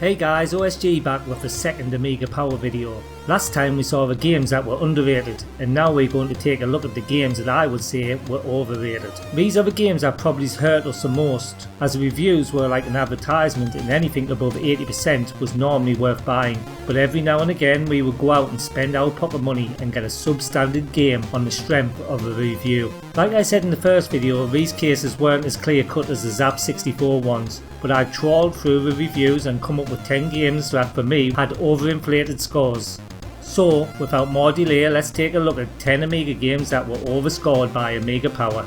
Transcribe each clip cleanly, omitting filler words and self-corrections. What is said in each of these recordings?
Hey guys, OSG back with the second Amiga Power video. Last time we saw the games that were underrated, and now we're going to take a look at the games that I would say were overrated. These are the games that probably hurt us the most, as the reviews were like an advertisement and anything above 80% was normally worth buying. But every now and again we would go out and spend our pocket money and get a substandard game on the strength of a review. Like I said in the first video, these cases weren't as clear cut as the Zap64 ones, but I've trawled through the reviews and come up with 10 games that for me had overinflated scores. So without more delay, let's take a look at 10 Amiga games that were overscored by Amiga Power.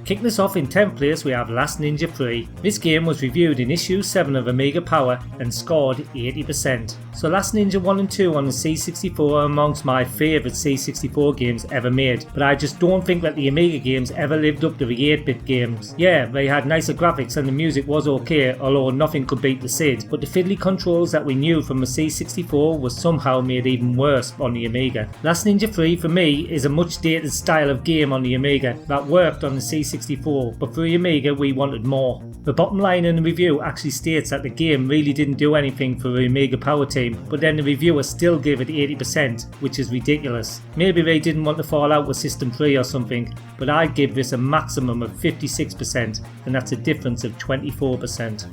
Kicking us off in 10th place we have Last Ninja 3. This game was reviewed in issue 7 of Amiga Power and scored 80%. So Last Ninja 1 and 2 on the C64 are amongst my favourite C64 games ever made, but I just don't think that the Amiga games ever lived up to the 8-bit games. Yeah, they had nicer graphics and the music was okay, although nothing could beat the SID, but the fiddly controls that we knew from the C64 was somehow made even worse on the Amiga. Last Ninja 3 for me is a much dated style of game on the Amiga that worked on the C64, but for the Amiga we wanted more. The bottom line in the review actually states that the game really didn't do anything for the Amiga Power team, but then the reviewer still gave it 80%, which is ridiculous. Maybe they didn't want to fall out with System 3 or something, but I'd give this a maximum of 56%, and that's a difference of 24%.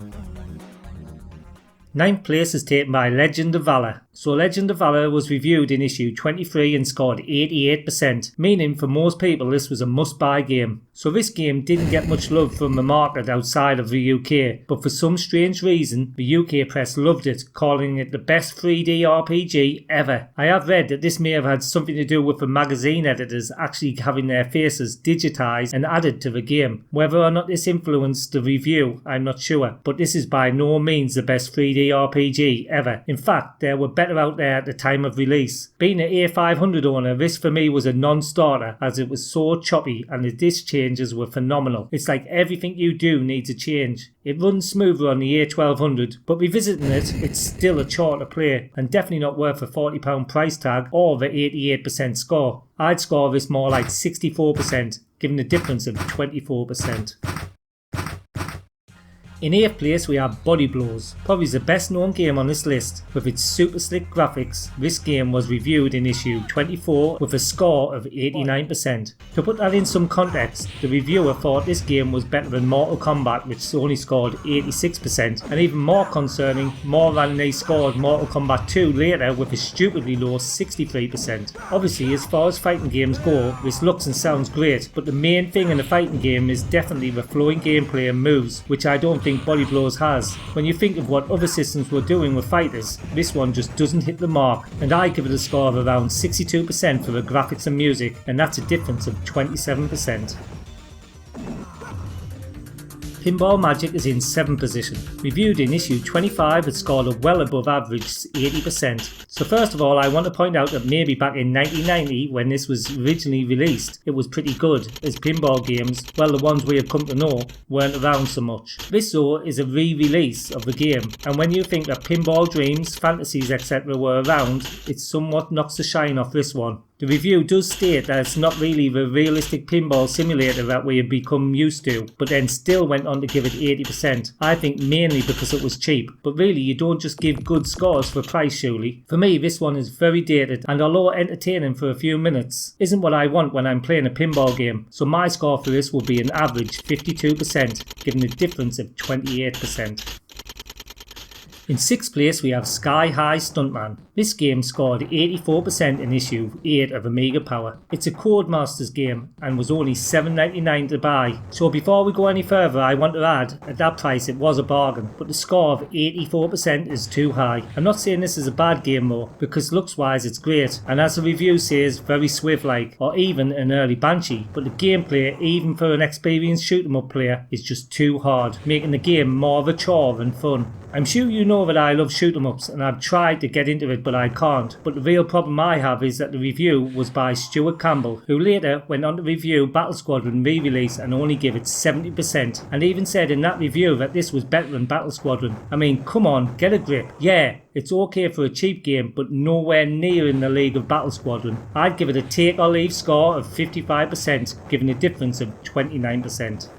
9th place is taken by Legend of Valor. So Legend of Valor was reviewed in issue 23 and scored 88%, meaning for most people this was a must-buy game. So this game didn't get much love from the market outside of the UK, but for some strange reason the UK press loved it, calling it the best 3D RPG ever. I have read that this may have had something to do with the magazine editors actually having their faces digitised and added to the game. Whether or not this influenced the review, I'm not sure, but this is by no means the best 3D RPG ever. In fact, there were better out there at the time of release. Being an A500 owner, this for me was a non-starter as it was so choppy and the disc changes were phenomenal. It's like everything you do needs a change. It runs smoother on the A1200, but revisiting it, it's still a chore to play and definitely not worth a £40 price tag or the 88% score. I'd score this more like 64%, given the difference of 24%. In 8th place we have Body Blows, probably the best known game on this list. With its super slick graphics, this game was reviewed in issue 24 with a score of 89%. To put that in some context, the reviewer thought this game was better than Mortal Kombat, which only scored 86%, and even more concerning, more than they scored Mortal Kombat 2 later with a stupidly low 63%. Obviously, as far as fighting games go, this looks and sounds great, but the main thing in a fighting game is definitely the flowing gameplay and moves, which I don't think Body Blows has. When you think of what other systems were doing with fighters, this one just doesn't hit the mark, and I give it a score of around 62% for the graphics and music, and that's a difference of 27%. Pinball Magic is in 7th position. Reviewed in issue 25, it scored a well above average 80%. So first of all, I want to point out that maybe back in 1990, when this was originally released, it was pretty good, as pinball games, well the ones we have come to know, weren't around so much. This though is a re-release of the game, and when you think that Pinball Dreams, Fantasies etc. were around, it somewhat knocks the shine off this one. The review does state that it's not really the realistic pinball simulator that we have become used to, but then still went on to give it 80%. I think mainly because it was cheap, but really you don't just give good scores for price surely. For me this one is very dated, and although entertaining for a few minutes, isn't what I want when I'm playing a pinball game, so my score for this will be an average 52%, giving a difference of 28%. In 6th place we have High Stuntman. This game scored 84% in issue 8 of Amiga Power. It's a Codemasters game and was only $7.99 to buy. So before we go any further, I want to add, at that price it was a bargain, but the score of 84% is too high. I'm not saying this is a bad game though, because looks wise it's great, and as the review says, very Swift-like, or even an early Banshee, but the gameplay, even for an experienced shoot 'em up player, is just too hard, making the game more of a chore than fun. I'm sure you know that I love shoot 'em ups and I've tried to get into it but I can't, but the real problem I have is that the review was by Stuart Campbell, who later went on to review Battle Squadron re-release and only gave it 70%, and even said in that review that this was better than Battle Squadron. I mean, come on, get a grip. Yeah, it's okay for a cheap game, but nowhere near in the league of Battle Squadron. I'd give it a take or leave score of 55%, giving a difference of 29%.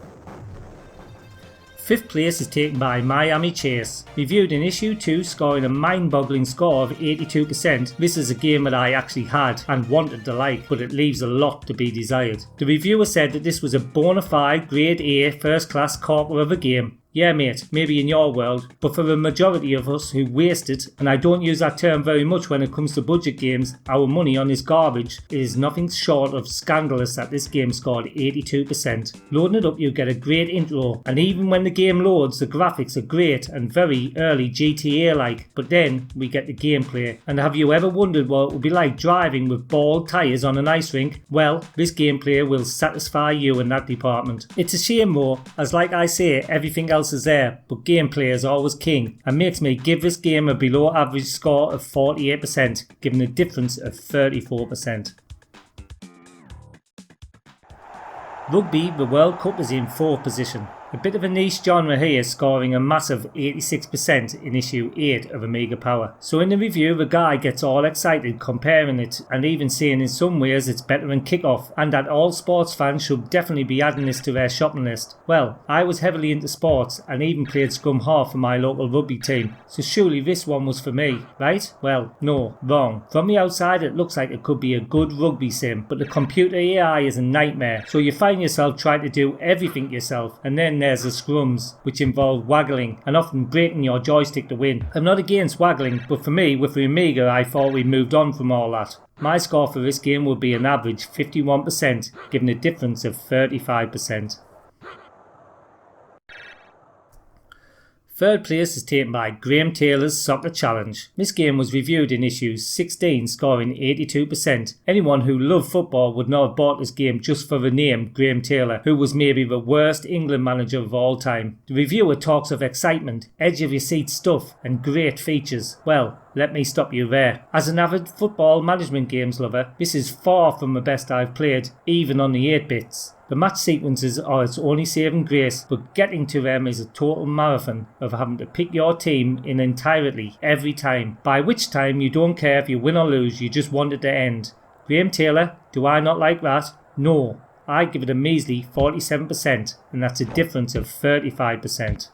5th place is taken by Miami Chase. Reviewed in issue 2, scoring a mind-boggling score of 82%. This is a game that I actually had and wanted to like, but it leaves a lot to be desired. The reviewer said that this was a bona fide grade A first class corker of a game. Yeah mate, maybe in your world, but for the majority of us who waste it, and I don't use that term very much when it comes to budget games, our money on this garbage, it is nothing short of scandalous that this game scored 82%. Loading it up you get a great intro, and even when the game loads the graphics are great and very early GTA like, but then we get the gameplay. And have you ever wondered what it would be like driving with bald tyres on an ice rink? Well, this gameplay will satisfy you in that department. It's a shame though, as like I say, everything else is there, but gameplay is always king and makes me give this game a below average score of 48%, giving a difference of 34%. Rugby The World Cup is in 4th position. A bit of a niche genre here, scoring a massive 86% in issue 8 of Amiga Power. So in the review the guy gets all excited comparing it and even saying in some ways it's better than Kickoff and that all sports fans should definitely be adding this to their shopping list. Well, I was heavily into sports and even played scrum half for my local rugby team, so surely this one was for me, right? Well, no, wrong. From the outside it looks like it could be a good rugby sim, but the computer AI is a nightmare, so you find yourself trying to do everything yourself, and then there's the scrums, which involve waggling and often breaking your joystick to win. I'm not against waggling, but for me, with the Amiga, I thought we moved on from all that. My score for this game would be an average 51%, giving a difference of 35%. 3rd place is taken by Graham Taylor's Soccer Challenge. This game was reviewed in issue 16, scoring 82%. Anyone who loved football would not have bought this game just for the name Graham Taylor, who was maybe the worst England manager of all time. The reviewer talks of excitement, edge of your seat stuff and great features. Well, let me stop you there. As an avid football management games lover, this is far from the best I've played, even on the 8-bits. The match sequences are its only saving grace, but getting to them is a total marathon of having to pick your team in entirely every time, by which time you don't care if you win or lose, you just want it to end. Graham Taylor, do I not like that? No, I give it a measly 47%, and that's a difference of 35%.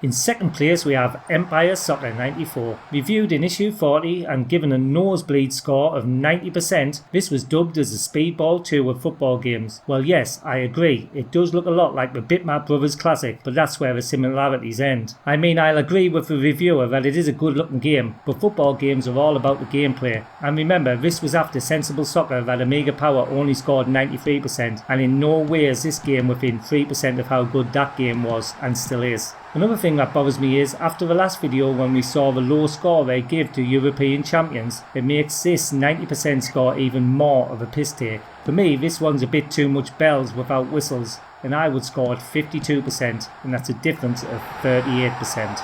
In 2nd place we have Empire Soccer 94. Reviewed in issue 40 and given a nosebleed score of 90%, this was dubbed as the Speedball 2 of football games. Well yes, I agree, it does look a lot like the Bitmap Brothers classic, but that's where the similarities end. I mean, I'll agree with the reviewer that it is a good looking game, but football games are all about the gameplay. And remember, this was after Sensible Soccer that Amiga Power only scored 93%, and in no way is this game within 3% of how good that game was and still is. Another thing that bothers me is, after the last video when we saw the low score they give to European champions, it makes this 90% score even more of a piss take. For me, this one's a bit too much bells without whistles, and I would score it 52%, and that's a difference of 38%.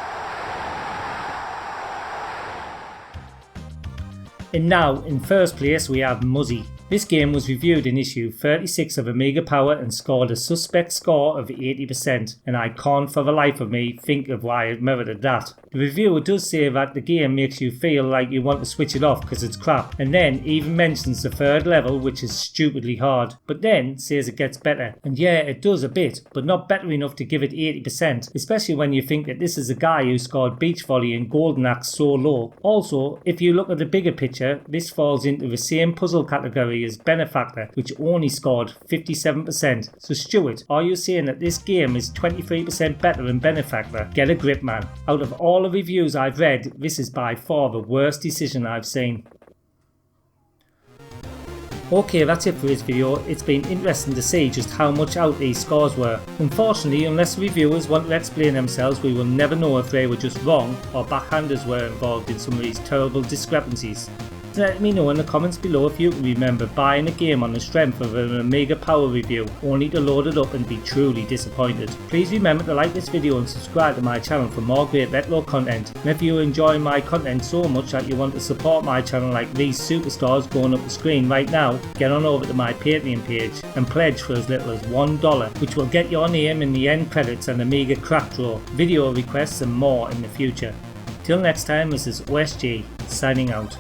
And now, in 1st place we have Muzzy. This game was reviewed in issue 36 of Amiga Power and scored a suspect score of 80%, and I can't for the life of me think of why it merited that. The reviewer does say that the game makes you feel like you want to switch it off because it's crap, and then even mentions the 3rd level, which is stupidly hard, but then says it gets better. And yeah, it does a bit, but not better enough to give it 80%, especially when you think that this is a guy who scored Beach Volley and Golden Axe so low. Also, if you look at the bigger picture, this falls into the same puzzle category as Benefactor, which only scored 57%. So Stuart, are you saying that this game is 23% better than Benefactor? Get a grip, man. Out of all the reviews I've read, this is by far the worst decision I've seen. Okay, that's it for this video. It's been interesting to see just how much out these scores were. Unfortunately, unless reviewers want to explain themselves, we will never know if they were just wrong or backhanders were involved in some of these terrible discrepancies. Let me know in the comments below if you can remember buying a game on the strength of an Amiga Power review, only to load it up and be truly disappointed. Please remember to like this video and subscribe to my channel for more great retro content. And if you enjoy my content so much that you want to support my channel like these superstars going up the screen right now, get on over to my Patreon page and pledge for as little as $1, which will get your name in the end credits and Amiga cractro, video requests and more in the future. Till next time, this is OSG signing out.